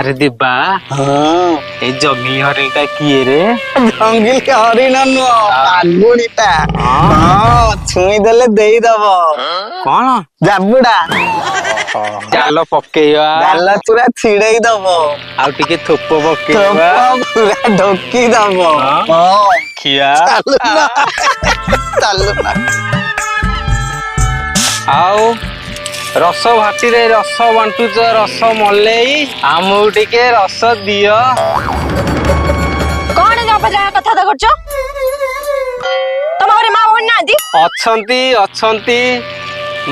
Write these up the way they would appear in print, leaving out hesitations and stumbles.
अरे दिब्बा हाँ ए जंगली हरिणटा किए रे जंगली हरिण नुह आगुड़ीटा हाँ छुई देले देईदब कौन जाबुड़ा जाल पकेଇବା ଜାଲ ଚୁରା ଛିଡେଇ ଦବ ଆଉ ଟିକେ ଥୋପ ପକେଇବା ପୁରା ଢୋକି ଦବ ହଁ ଖିଆ ଚାଲୁନା ଚାଲୁନା ଆଉ ରସ ଭାଟିରେ ରସ ବାଣ୍ଟୁଛ ରସ ମଲେଇ ଆମକୁ ଟିକେ ରସ ଦିଅ କଣ ଅପଚୟ କଥା କରୁଛ ତମ ଘରେ ମା ଭଉଣୀ ନାହାନ୍ତି ଅଛନ୍ତି ଅଛନ୍ତି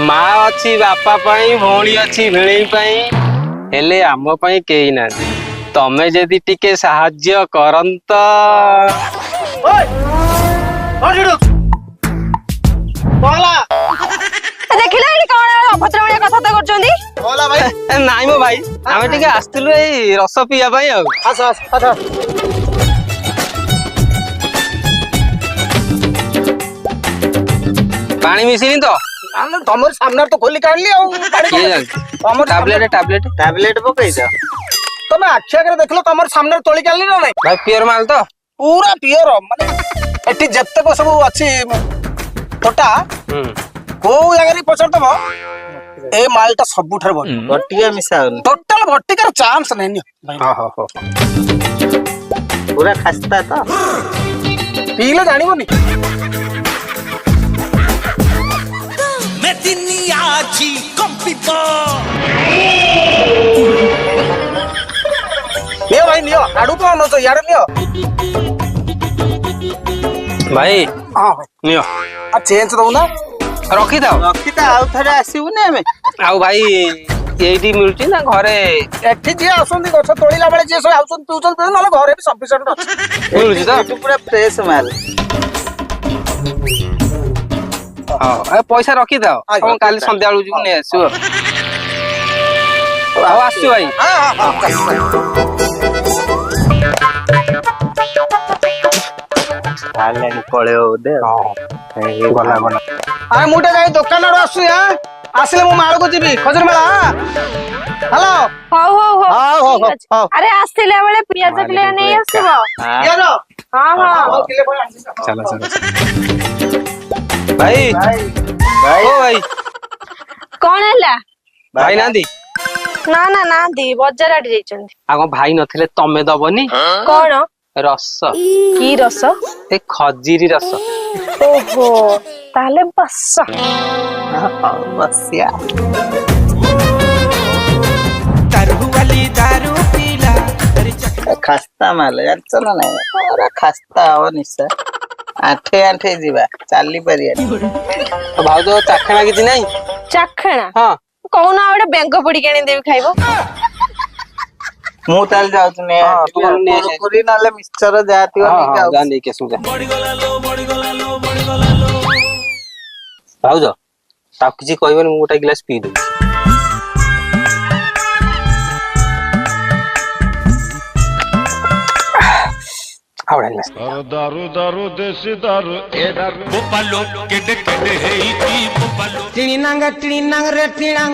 ମା ଅଛି ବାପା ପାଇଁ ଭଉଣୀ ଅଛି ଭିଣେଇ ପାଇଁ ହେଲେ ଆମ ପାଇଁ କେହି ନାହାନ୍ତି ତମେ ଯଦି ଟିକେ ସାହାଯ୍ୟ କରନ୍ତ ଦେଖିଲେ ଏଠି କଣ ଅଭଦ୍ର ଭଳିଆ କଥା କରୁଛନ୍ତି ନାଇଁ ମୋ ଭାଇ ଆମେ ଟିକେ ଆସିଥିଲୁ ଏଇ ରସ ପିଇବା ପାଇଁ ଆଉ ପାଣି ମିଶିନି ତ ତମର ସାମ୍ନାରେ ତ ଖୋଲି କାଢିଲି ଆଉ କିଏ ଜାଣିଛି ଟାବଲେଟ ପକେଇଛ ତମେ ଆଖି ଆଗରେ ଦେଖିଲ ତମର ସାମ୍ନାରେ ତୋଳି କାଢିଲି ନା ନାଇଁ ଭାଇ ପିଓର ମାଲ ତ ପୁରା ପିଓର ମାନେ ଏଠି ଯେତେକ ସବୁ ଅଛି ତୋଟା କୋଉ ଜାଗାରେ ପଚାରିଦବ ଏ ମାଲଟା ସବୁଠାରୁ ଭଲ ବଟିକା ମିଶାଉନି ଟୋଟାଲ ଭଟିକାର ଚାନ୍ସ ନାହିଁ ପୁରା ଖାସ୍ତା ତ ପିଇଲେ ଜାଣିବନି ନିଅ ଭାଇ ନିଅ ଆଡୁ କଣ ନଛ ଇଆଡେ ନିଅ ଭାଇ ହଁ ନିଅ ଆଉ ଚେଞ୍ଜ ଦଉନା ରଖିଥାଅ ଆଉ ଥରେ ଆସିବୁନି ଆମେ ଆଉ ଭାଇ ଏଇଠି ମିଳୁଛି ନା ଘରେ ଏଠି ଯିଏ ଆସନ୍ତି ଗଛ ତୋଳିଲା ବେଳେ ଯିଏ ସବୁ ଆଉଛନ୍ତି ପିଉଛନ୍ତି ନହେଲେ ଘରେ ବି ସଫିସିଏଣ୍ଟ ଅଛି ମିଳୁଛି ତ ପୁରା ଫ୍ରେଶ ମାଲ ହଁ ପଇସା ରଖିଥାଅ ଆପଣ କାଲି ସନ୍ଧ୍ୟା ବେଳକୁ ଯିବୁ ନେଇ ଆସିବ ଆଉ ଆସୁଛୁ ଭାଇ ପଳେଇବ ବୋଧେ ଗଲା ଗଲା ଆରେ ମୁଁ ଟିକେ ଯାଇ ଦୋକାନ ଆଡୁ ଆସୁଛି ଆସିଲେ ମୁଁ ମାଳକୁ ଯିବି ଖଜୁରୀ ମେଳା ହ୍ୟାଲୋ ହଉ ହଉ ହଉ ହଉ ଠିକ ଅଛି। ହଉ ଆରେ ଆସିଲା ବେଳେ ପିଆଜ କିଲେ ନେଇ ଆସିବ ହଁ ହଁ ଚାଲ ଚାଲ ଭାଇ ଓ ଭାଇ କଣ ହେଲା ଭାଇ ନାହାନ୍ତି ନା ନା ନାହାନ୍ତି ବଜାର ଆଡେ ଯାଇଛନ୍ତି ଆଉ କଣ ଭାଇ ନଥିଲେ ତମେ ଦବନି କଣ ରସ କି ରସ ଏ ଖଜିରି ରସ ଓହୋ ତାହେଲେ ବସ ବସିଆ ଖାସ୍ତା ମାଲ ଜାଣିଛ ନା ନାଇଁ ପୁରା ଖାସ୍ତା ହବ ନିଶା ଆଣ୍ଠେ ଆଣ୍ଠେ ଯିବା ଚାଲି ପାରିବାନି ଭାଉଜ ଚାଖଣା କିଛି ନାହିଁ ଚାଖଣା ହଁ କହୁନ ଆଉ ଗୋଟେ ବେଙ୍ଗ ପୋଡିକି ଆଣିଦେବି ଖାଇବ ମୁଁ ତାହେଲେ ଯାଉଛି କୁରକୁରି ନହେଲେ ମିକ୍ସଚର ଯାହା ଥିବ ନେଇକି ଆସିବୁ ଭାଉଜ ତାକୁ କିଛି କହିବନି ମୁଁ ଗୋଟେ ଗ୍ଲାସ ପିଇ ଦେବି दारू दारू देसी दारू ए दारू गोपालो केडे केडे हेईती गोपालो टिणिनांग रे टिणांग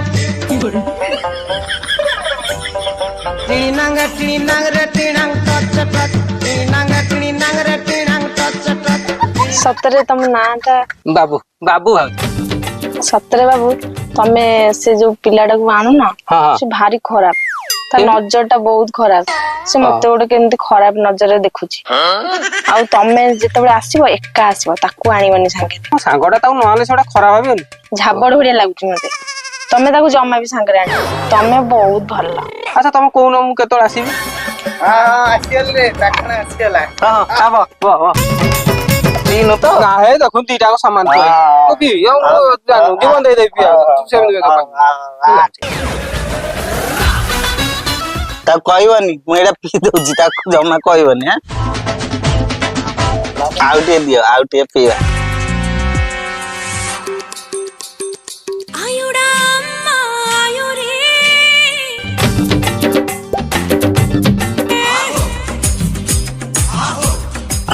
टिणिनांग रे टिणांग टच टच टिणिनांग रे टिणांग टच टच ସତରେ ତମ ନାଁଟା ବାବୁ ବାବୁ ଭାଉଜ ସତରେ ବାବୁ ତମେ ସେ ଯୋଉ ପିଲାଟାକୁ ଆଣୁନ ହଁ ସେ ଭାରି ଖରାପ ତା ନଜର ଟା ବହୁତ ଖରାପ ସେ ମତେ ଗୋଟେ କେମିତି ଖରାପ ନଜରରେ ଦେଖୁଛି ଆଉ ତମେ ଯେତେବେଳେ ଆସିବ ଏକା ଆସିବ ତାକୁ ଆଣିବନି ସାଙ୍ଗରେ ସାଙ୍ଗଟା ତାକୁ ନହେଲେ ସେଟା ଖରାପ ଭାବିବନି ଝାବଡ ଭଳିଆ ଲାଗୁଛି ମତେ ତମେ ତାକୁ ଜମା ବି ସାଙ୍ଗରେ ଆଣିବ ତମେ ବହୁତ ଭଲ ଆଚ୍ଛା ତମେ କହୁନ ମୁଁ କେତେବେଳେ ଆସିବି ତ ହେ ଦେଖୁନ ଦିଟା ସମାନ ଜୀବନ ଦେଇଦେବି ତାକୁ କହିବନି ମୁଁ ଏଇଟା ପିଇ ଦଉଛି ତାକୁ ଜମା କହିବନି ଆଉ ଟିକେ ଦିଅ ଆଉ ଟିକେ ପିଇବା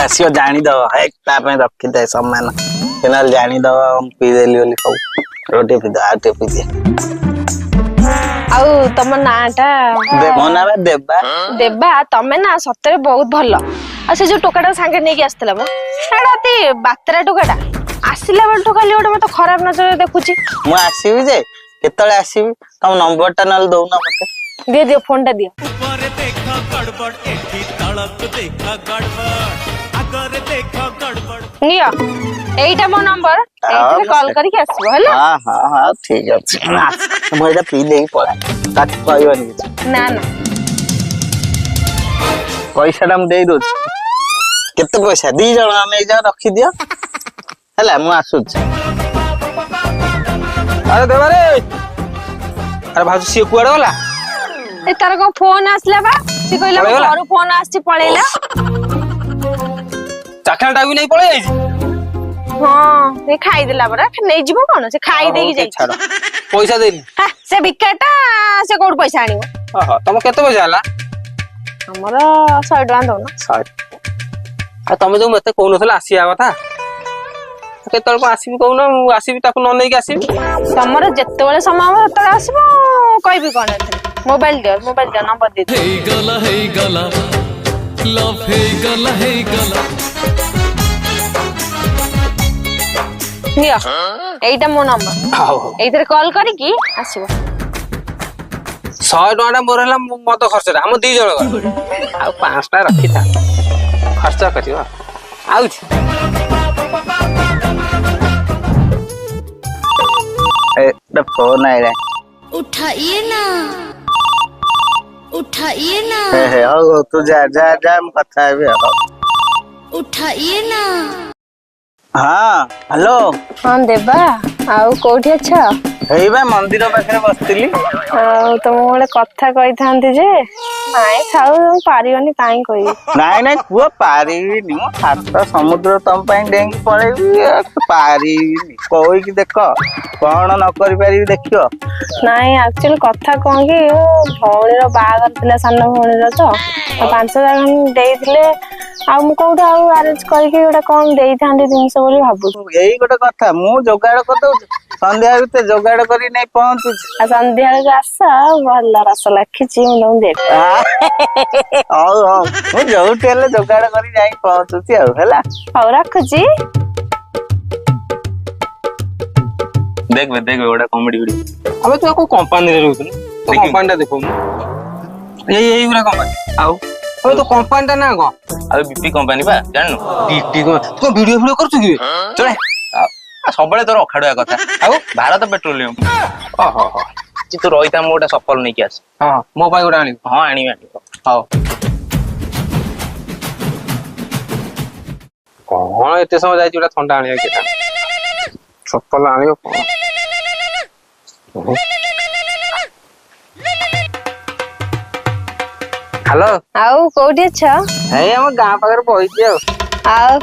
ଆସିବ ଜାଣିଦବ ହେ ତା ପାଇଁ ରଖିଥାଏ ସମ୍ମାନ ନହେଲେ ଜାଣିଦବ ପିଇଦେଲି ବୋଲି କହୁ ଟିକେ ପିଇଦବ ଆଉ ଟିକେ ପିଇଦିଏ ଆଉ ତମ ନାଁ ଟା ମୋ ନାଁ ବା ଦେବା। ଦେବା। ତମେ ନା ସତରେ ବହୁତ ଭଲ। ଆଉ ସେ ଯୋଉ ଟୋକାଟା ସାଙ୍ଗେ ନେଇକି ଆସିଥିଲା ମ ସେଇଟା ଅତି ବାତେରା ଟୋକାଟା। ଆସିଲା ବେଳଠୁ ଖାଲି ଗୋଟେ ମତେ ଖରାପ ନଜରରେ ଦେଖୁଛି। ମୁଁ ଆସିବି ଯେ କେତେବେଳେ ଆସିବି ତମ ନମ୍ବର ଟା ନହେଲେ ଦଉନ ମତେ। ଦିଅ ଫୋନ ଟା ଦିଅ। ଉପରେ ଦେଖ ଗଡ଼ବଡ଼ ଏଠି ତଳକୁ ଦେଖ ଗଡ଼ବଡ଼ ଆଗରେ ଦେଖ ଗଡ଼ବଡ଼। ନିଅ ଏଇଟା ମୋ ନମ୍ବର। ଏଇଥିରେ କଲ୍ କରିକି ଆସିବ ହେଲା। ହଁ ଠିକ ଅଛି। ମୁଁ ଏଇଟା ପିଇ ଦେଇକି ପଳାଏ ତାକୁ କହିବନି କିଛି। ନା ନା ପଇସା ଟା ମୁଁ ଦେଇ ଦଉଛି। କେତେ ପଇସା? 2 ଜଣ ନେଇଯାଅ ରଖିଦିଅ ହେଲା ମୁଁ ଆସୁଛି। ଆରେ ଦେବାରେ ଆରେ ଭାଉଜ ସିଏ କୁଆଡେ ଗଲା? ଏ ତାର କଣ ଫୋନ ଆସିଲା ବା। ସେ କହିଲା ମୋ ପଳେଇଗଲା? ଘରୁ ଫୋନ ଆସିଛି ପଳେଇଲା। ଚାଖଣା ଟା ବି ନେଇ ପଳେଇ ଯାଇଛି। ହଁ ସେ ଖାଇଦେଲା ପରା। ନେଇଯିବ କଣ ସେ ଖାଇ ଦେଇକି ଯାଇଛି। ଛାଡ ପଇସା ଦେଇନି। ହା, ସେ ଭିକାଟା ସେ କୋଉଠୁ ପଇସା ଆଣିବ? ଓହୋ ତମ କେତେ ପଇସା ହେଲା? ଆମର 100 ଟଙ୍କା ଦଉନ। ଆଉ ତମେ ଯୋଉ ମତେ କହୁନଥିଲା ଆସିବା କଥା କେତେବେଳକୁ ଆସିବି କହୁନ? ମୁଁ ଆସିବି ତାକୁ ନ ନେଇକି ଆସିବି। ତମର ଯେତେବେଳେ ସମୟ ହବ ସେତେବେଳେ ଆସିବ। କହିବି କଣ ଏଥିରେ? ମୋବାଇଲ ଦିଅ ନମ୍ବର ଦେଇଦିଅ। ହେଇଗଲା ଲଭ୍ ହେଇଗଲା। ନିଅ ଏଇଟା ମୋ ନମ୍ବର। ହଉ ଏଇଥିରେ କଲ୍ କରିକି ଆସିବ। 100 ଟଙ୍କା ଟା ମୋର ହେଲା ମଦ ଖର୍ଚ୍ଚଟା ଆମ 2 ଜଣ ଆଉ 500 ଟଙ୍କା ରଖିଥା ଖର୍ଚ୍ଚ କରିବ। ଆଉଛି फोन आएगा। उठाइए ना हौ तू जा जा जा हम कथा है उठाइए ना। हाँ हेलो। ହଁ ଦେବା। ଆଉ କୋଉଠି ଅଛ? ଏଇ ବା ମନ୍ଦିର ପାଖରେ ବସିଥିଲି। ଆଉ ତମକୁ ଗୋଟେ କଥା କହିଥାନ୍ତି ଯେ ନାଇଁ ଥାଉ ପାରିବନି କାହିଁ କହିବି। ନାଇଁ କୁହ ପାରିବିନି। ମୁଁ 7 ସମୁଦ୍ର ତମ ପାଇଁ ଡେଇଁକି ପଳେଇବି ପାରିବିନି। କହିକି ଦେଖ କଣ ନ କରିପାରିବି ଦେଖିବ। ନାଇଁ ଆକ୍ଚୁଆଲି କଥା କଣ କି ଭଉଣୀର ବାହାଘର ଥିଲା ସାନ ଭଉଣୀର ତ 5,000 ଦେଇଥିଲେ। ଆଉ ମୁଁ କୋଉଠୁ ଆଉ ଆରେଞ୍ଜ କରିକି ଗୋଟେ କଣ ଦେଇଥାନ୍ତି ଜିନିଷ ବୋଲି ଭାବୁଛି। ଏଇ ଗୋଟେ କଥା ମୁଁ ଯୋଗାଡ଼ କରିଦଉଛି। ସନ୍ଧ୍ୟା ଭିତରେ ଯୋଗାଡ଼ କରି ନେଇ ପହଞ୍ଚୁଛି। ଆଉ ସନ୍ଧ୍ୟା ବେଳକୁ ଆସ ଭଲ ରସ ଲାଖିଛି ମୁଁ ତମକୁ ଦେବି। ହଉ ମୁଁ ଯୋଉଠି ହେଲେ ଯୋଗାଡ଼ କରି ଯାଇ ପହଞ୍ଚୁଛି ଆଉ ହେଲା। ହଉ ରଖୁଛି। देखबे गोटा कॉमेडी वीडियो। अबे तू को कंपनी रे रहउतु तो कंपनी टा देखो एई गुरा कंपनी आउ अबे तो कंपनी टा ना को अबे बीपी कंपनी बा जाननु बीपी को तू वीडियो करछु कि चले सबले तोर अखाडुआ कथा आउ भारत पेट्रोलियम ओहो हो जी तू रहिता मोटा सफल नै कि आस। हां मो पाई गोटा आनी हां आनी हां कोन एते समय जाई जोटा ठंडा आनी केटा चप्पल आनियो कोन हेलो ଆଉ କୋଉଠି ଅଛ? ଏଇ ଆମ ଗାଁ ପାଖରେ ବଇଛି ଆଉ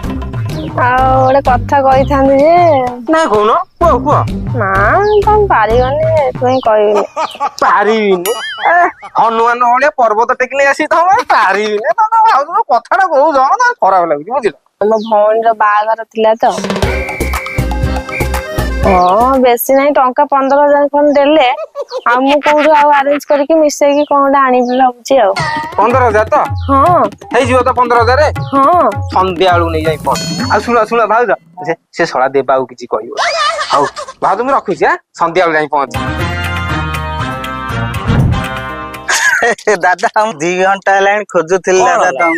ଗୋଟେ କଥା କହିଥାନ୍ତି ଯେ ନା କହୁନ କୁହ କୁହ। ନା ତମେ ପାରିବନି ଏଥିପାଇଁ କହିବିନି। ପାରିବିନି ହନୁମାନ ଭଳିଆ ପର୍ବତ ଟେକି ନେଇ ଆସି ତମେ ପାରିବିନି ତମେ ଭାବୁଛ କଥାଟା କହୁଛ ନା ଖରାପ ଲାଗୁଛି ବୁଝିଲ। ମୋ ଭଉଣୀର ବାହାଘର ଥିଲା ତ ହଁ ବେଶୀ ନାହିଁ ଟଙ୍କା 15,000 ଖଣ୍ଡେ ଦେଲେ ଆଉ ମୁଁ କୋଉଠୁ ଆଉ ଆରେଞ୍ଜ କରିକି ମିଶେଇକି କଣ ଗୋଟେ ଆଣିବି ଭାବୁଛି ଆଉ। 15,000 ତ ହଁ ହେଇଯିବ ତ 15,000 ହଁ ସନ୍ଧ୍ୟା ବେଳକୁ ନେଇ ଯାଇ ପହଞ୍ଚ। ଆଉ ଶୁଣ ଭାଉଜ ସେ ଶଳା ଦେବା ଆଉ କିଛି କହିବ। ହଉ ଭାଉଜ ମୁଁ ରଖୁଛି ସନ୍ଧ୍ୟା ବେଳକୁ ଯାଇ ପହଞ୍ଚ। दादा हम 2 घंटा हेलानी खोजुथिल दादा तुम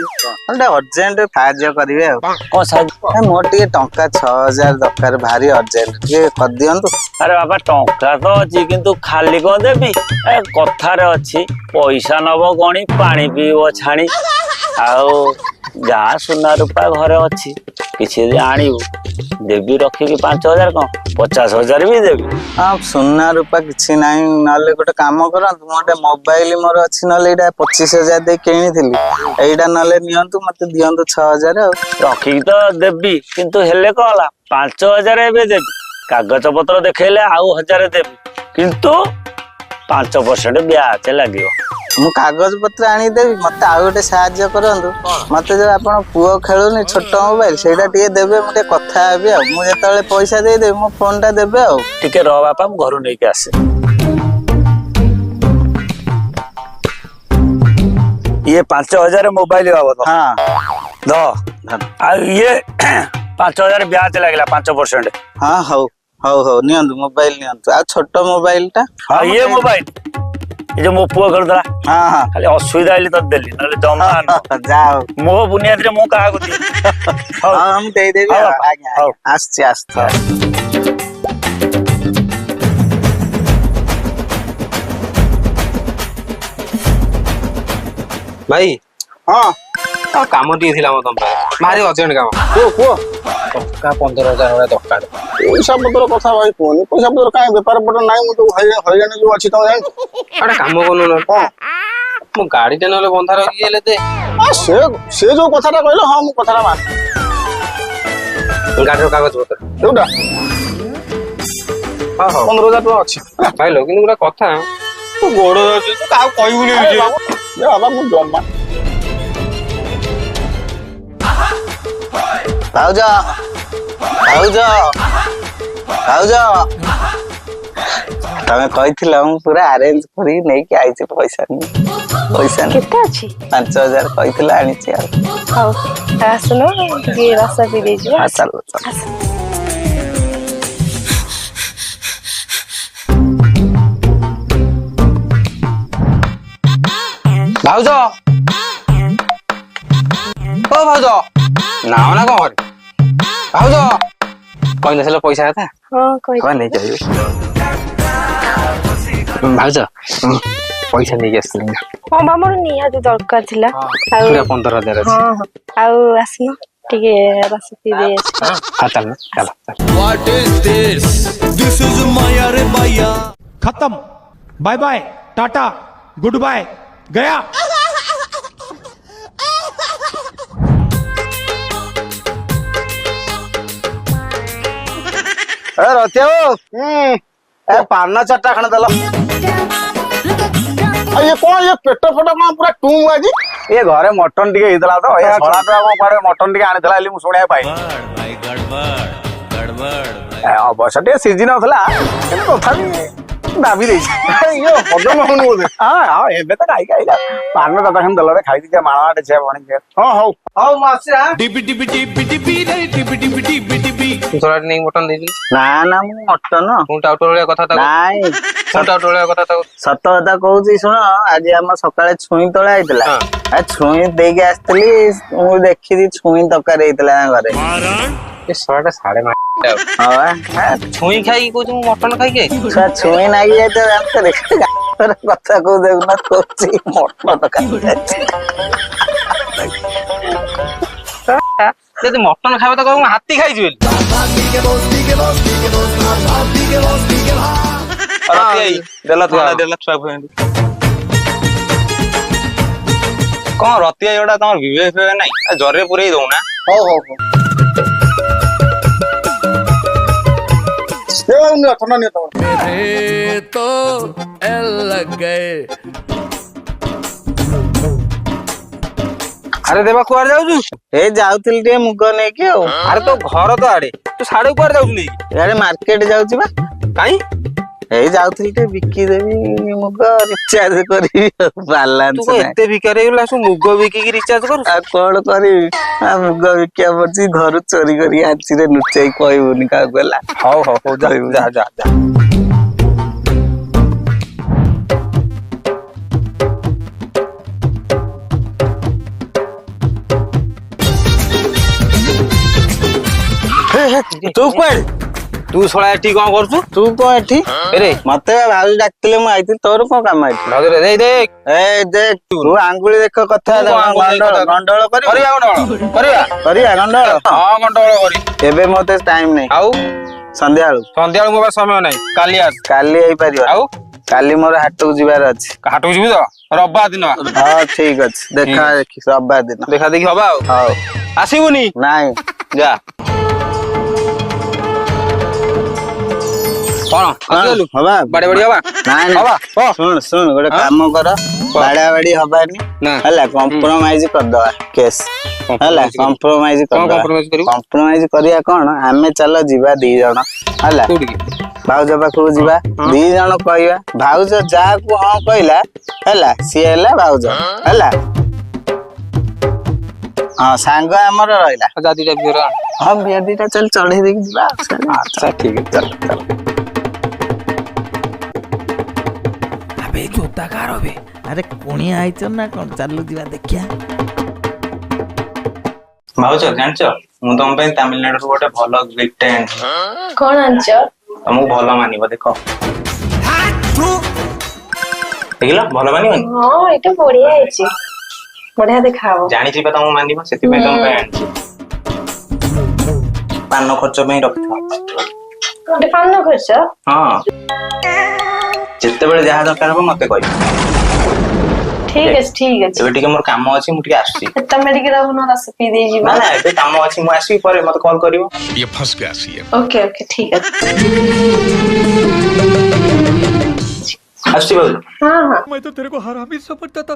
ओटे अर्जेंट साहाय्य करिवे आ कोन साहाय्य मोर टिके टंका 6,000 दरकार भारी अर्जेंट टिके कर दियंतु। अरे बाबा टंका तो अच्छी किंतु खाली कौन देवी कथार अच्छी पैसा नब गणी पानी पीब छाणी आओ जहाँ सुना रूपा घरे अच्छी किसी आणिबू देवी रखिकी 5,000 कौन 50,000 भी देवी। हाँ सुना रूपा किसी नहीं नाले गोटे काम करंतु मोटे मोबाइल मोर अच्छी नाले एटा 25,000 दे किनिथिली एटा नाले नियंतु मते दियंतु 6,000 आ रखिकी तो देवी किंतु हेले कहला 5,000 एबे देवी कागज पत्र देखेले आउ 1,000 देवी किंतु 5% ब्याज लगे। मु कागज पत्र आनी देवी मते आ गोटे साहाय्य करंतु मते जो आपण पुओ खेलुनी छोट मोबाइल सेटा टिके देबे मते कथा हेबे आ मु जेताले पैसा दे देबे मो फोन टा देबे आ टिके रह बापा मु घर नहीं के आसे। ये 5000 मोबाइल बाबद हाँ द आ ये 5000 ब्याज लगला 5%। हाँ हौ हौ हौ नियंतु मोबाइल नियंतु आ छोट मोबाइल टा हाँ ये मोबाइल ये जो मो पुआ करदला हाँ हाँ खाली असुविधा आइले तो देली नले जमा जाओ मो बुनियाद रे मो कहा को दी हाँ हम दे देबे हौ, आज्ञा हौ। आस्ते आस्ते ଭାଇ ହଁ ଆଉ କାମ ଟିକେ ଥିଲା ମୋ ତମ ପାଖରେ ଭାରି ଅର୍ଜେଣ୍ଟ କାମ କୁହ ଟଙ୍କା 15,000 ଭଳିଆ ଦରକାର। ପଇସା ପତ୍ର କଥା ଭାଇ କୁହନି। ପଇସା ପତ୍ର କାହିଁ ବେପାର ପତ୍ର ନାହିଁ। ମୁଁ ତ ହଇରାଣ ଯୋଉ ଅଛି ତମେ ଜାଣିଛ। ଗୋଟେ କାମ କରୁନ କଣ ମୁଁ ଗାଡିଟା ନହେଲେ ବନ୍ଧା ରଖି ହେଲେ ଦେ ସେ ଯୋଉ କଥାଟା କହିଲ ହଁ ମୁଁ କଥାଟା ମାନ ଗାଡିର କାଗଜ ପତ୍ର ଯୋଉଟା ହଁ ହଉ 15,000 ଟଙ୍କା ଅଛି। ଭାଇଲୋ କିନ୍ତୁ ଗୋଟେ କଥା ତୁ ଗୋଡ ଧରୁଛୁ ତୁ କାହାକୁ କହିବୁନି ଆରେ ବାବୁ, ଏ ବାବା ମୁଁ ଜମା ଭାଉଜ ଭାଉଜ ଭାଉଜ ତମେ କହିଥିଲ ମୁଁ ପୁରା ଆରେଞ୍ଜ କରିକି ନେଇକି ଆଇଛି ପଇସା ପଇସା କେତେ ଅଛି? 5,000 କହିଥିଲା ଆଣିଛି ଆଉ ହଉ ଆସୁନ ଟିକେ ରସ ପିଇ ଦେଇଯିବ। ହଁ, ଚାଲ ଚାଲ। ଭାଉଜ ଓ ଭାଉଜ ନା ନା କଣ କରେ ଭାଉଜ କହିନଥିଲ ପଇସା କଥା ହଁ କହିଲି। କଣ ନେଇକି ଆସିବି ଭାଉଜ ପଇସା ନେଇକି ଆସିଥିଲି ନା ହଁ ବା ମୋର ନିହାତି ଦରକାର ଥିଲା। ଆଉ ପୁରା 15,000 ଅଛି। ହଁ ହଁ ଆଉ ଆସୁନ ଟିକେ ରସ ପିଇ ଦେଇ ଆସିବ। ହଁ ଚାଲ ଚାଲ ଚାଲ What is this? This is Maya रे भैया। खत्म bye bye tata goodbye गया। ଏ ରତିଆ ଏ ପାନ 4ଟା ଖଣ୍ଡେ ଦେଲ। ଆଉ ଇଏ କଣ ଇଏ ପେଟ ଫଟ କଣ ପୁରା ଟୁମ୍ ଆଜି। ଏ ଘରେ ମଟନ ଟିକେ ହେଇଥିଲା ତ ଏ 16 ଟଙ୍କା କୁଆଡେ ମଟନ ଟିକେ ଆଣିଥିଲା ବୋଲି ମୁଁ ଶୁଣିବା ପାଇ भाई गड़बड़ गड़बड़ ଅବଶ୍ୟ ଟିକେ ସିଜିନ ଥିଲା କିନ୍ତୁ ତଥାପି ଦାବି ଦେଇଛି ଇଏ ହଜମ ହଉନି ବୋଧେ। ହଁ ହଁ ଏବେ ତ ଖାଇକି ଆଇଲା ପାନ ଦାଦା ଖାଲି ଦେଲରେ ଖାଇକି ମାଳ ଆଟେ ଝିଅ ଭଣି ହଁ ହଉ ହଉ ମୁଁ ଆସୁଛି। डिबी डिबी डिबी डिबी रे डिबी डिबी डिबी डिबी। ତୋଳାଟି ନେଇକି ମଟନ ଦେଇଥିଲି ନା ନା ମୁଁ ମଟନ ମୁଁ ଟାଉଟର ଭଳିଆ କଥା ତାକୁ ନାଇଁ ମୁଁ ଟାଉଟର ଭଳିଆ କଥା ତାକୁ ସତ କଥା କହୁଛି ଶୁଣ ଆଜି ଆମ ସକାଳେ ଛୁଇଁ ତୋଳା ହେଇଥିଲା ହଁ। ଆ ଛୁଇଁ ଦେଇକି ଆସିଥିଲି ମୁଁ ଦେଖିଛି ଛୁଇଁ ତରକାରୀ ହେଇଥିଲା ନା ଘରେ ଏ ଶଳାଟା ସାଢେ ମା ହଁ ବା ଛୁଇଁ ଖାଇକି କହୁଛୁ ମୁଁ ମଟନ ଖାଇକି ଆଇଛି। ଛୁଆ ଛୁଇଁ ନାଗି ଯାଇଥିବ ଜାଣିଛ କଥା କହୁ ଦେଖୁନ କହୁଛି ମଟନ ତରକାରୀ ଖାଇଛି। ଯଦି ମଟନ ଖାଇବା ତ କହିବୁ ମୁଁ ହାତୀ ଖାଇଛି ବୋଲି ଛୁଆ କଣ ରତିଆ ଏଗୁଡା ତମର ବିବେକ ଫିବେକ ନାହିଁ ଜରିରେ ପୁରେଇ ଦଉନା ହଉ ହଉ ହଉ ଏ ବାବୁ ନିଅ ଥଣ୍ଡା ନିଅ ତମର। मेरे तो एल लग गए। ଆରେ ଦେବା କୁଆଡେ ଯାଉଛୁ ଏଇ ଯାଉଥିଲି ଟିକେ ମୁଗ ନେଇକି ଆଉ ଆରେ ତୋ ଘର ତ ଆଡେ ତୁ ସାଡେ କୁଆଡେ ଯାଉଛୁ ନେଇକି ଇଆଡେ ମାର୍କେଟ ଯାଉଛି ବା କାଇଁ ଏଇ ଯାଉଥିଲି ଟିକେ ବିକିଦେବି ମୁଗ ରିଚାର୍ଜ କରିବି ତୁ ବାଲାନ୍ସ କଣ ନାହିଁ ଏତେ ଭିକାରୀ ହେଇଗଲା ସବୁ ମୁଗ ବିକିକି ରିଚାର୍ଜ କରୁଛୁ ଆଉ କଣ କରିବି ମୁଗ ବିକିବା ପଡୁଛି ଘରୁ ଚୋରି କରି ଆଞ୍ଚିରେ ଲୁଚେଇ କହିବୁନି କାହାକୁ ହେଲା ହଉ ହଉ ହଉ ଯା କହିବୁନି। ଯା ଯା ଯା ତୁ କୁଆଡେ ତୁ ଶଳା ଏଠି କଣ କରୁଛୁ ତୁ କଣ ଏଠି ଏରେ ମତେ ବା ଭାଉଜ ଡାକିଥିଲେ ମୁଁ ଆଇଥିଲି ତୋର କଣ କାମ ଏଠି ଭାଉଜରେ ଦେଇ ଦେ ଏ ଦେଖ ତୁ ଆଙ୍ଗୁଳି ଦେଖ କଥା ତୁ କଣ ଆଙ୍ଗୁଳି ଦେଖ କଥା? ଗଣ୍ଡଗୋଳ କରିବା କରିବା ଗଣ୍ଡଗୋଳ କରିବା କରିବା ଗଣ୍ଡଗୋଳ ହଁ ଗଣ୍ଡଗୋଳ କରି ଏବେ ମତେ ଟାଇମ ନାହିଁ ଆଉ ସନ୍ଧ୍ୟା ବେଳକୁ ସନ୍ଧ୍ୟାବେଳକୁ ମୋ ପାଖରେ ସମୟ ନାହିଁ କାଲି ଆସ କାଲି ହେଇପାରିବ ଆଉ କାଲି ମୋର ହାଟକୁ ଯିବାର ଅଛି ହାଟକୁ ଯିବୁ ତ ରବିବାର ଦିନ ହଁ ଠିକ ଅଛି ଦେଖା ଦେଖି ରବିବାର ଦିନ ଦେଖା ଦେଖି ହବା ଆଉ ହଉ ଆସିବୁନି ନାଇଁ ଯା କଣ ଆସିଗଲୁ ହବା ବାଡି ବାଡି ହବା ନାଇଁ ହବା ନାଇଁ ଶୁଣ ଶୁଣ ଗୋଟେ କାମ କର ବାଡା ବାଡି ହବାନି ନା। ହେଲା କମ୍ପ୍ରୋମାଇଜ କରିଦବା କେସ୍ ହେଲା କମ୍ପ୍ରୋମାଇଜ କଣ କରିଦବା compromise କରିବୁ? କମ୍ପ୍ରୋମାଇଜ କରିବା କଣ ଆମେ ଚାଲ ଯିବା 2 ଜଣ ହେଲା କୋଉଠିକି ଭାଉଜ ପାଖକୁ ଯିବା 2 ଜଣ କହିବା ଭାଉଜ ଯାହାକୁ ହଁ କହିଲା ହେଲା ସିଏ ହେଲା ଭାଉଜ ହେଲା ହଁ ସାଙ୍ଗ ଆମର ରହିଲା। ଯା ଦିଟା ବିଅର ଆଣ। ହଁ ବିୟର ଦିଟା ଚାଲ ଚଢେଇ ଦେଇକି ଯିବା। ଆଚ୍ଛା ଠିକ ଅଛି ଚାଲ ଚାଲ। ଆବେ ଜୋତା କାର ବେ? ଆରେ କୁଣିଆ ଆଇଛ ନା କଣ? ଚାଲୁ ଯିବା ଦେଖିଆ। ଭାଉଜ ଜାଣିଛ ମୁଁ ତମ ପାଇଁ ତାମିଲନାଡୁରୁ ଗୋଟେ ଭଲ ଗିଫ୍ଟ ଆଣିଛି। କଣ ଆଣିଛ? ତମକୁ ଭଲ ମାନିବ ଦେଖ। ଦେଖିଲ ଭଲ ମାନିବନି? ହଁ ଏଇଟା ବଢିଆ ହେଇଛି, ବଢିଆ ଦେଖାହବ। ଜାଣିଛି ବା ତମକୁ ମାନିବ ସେଥିପାଇଁ ତମ ପାଇଁ ଆଣିଛି। ପାନ ଖର୍ଚ୍ଚ ପାଇଁ ରଖିଥିବ। ଗୋଟେ ପାନ ଖର୍ଚ୍ଚ? ହଁ ଯେତେବେଳେ ଯାହା ଦରକାର ହବ ମତେ କହିବ। ଠିକ ଅଛି ଠିକ ଅଛି। ଏବେ ଟିକେ ମୋର କାମ ଅଛି ମୁଁ ଟିକେ ଆସୁଛି। ତମେ ଟିକେ ରହୁନ, ରସ ପିଇ ଦେଇ ଯିବ। ନା ନା ଏବେ କାମ ଅଛି ମୁଁ ଆସିବି ପରେ ମତେ କଲ୍ କରିବ। ଓକେ ଓକେ ଠିକ ଅଛି। ଆସୁଛି ଭାଉଜ। ହଁ ହଁ। मैं तो तेरे को हरामी समझता था।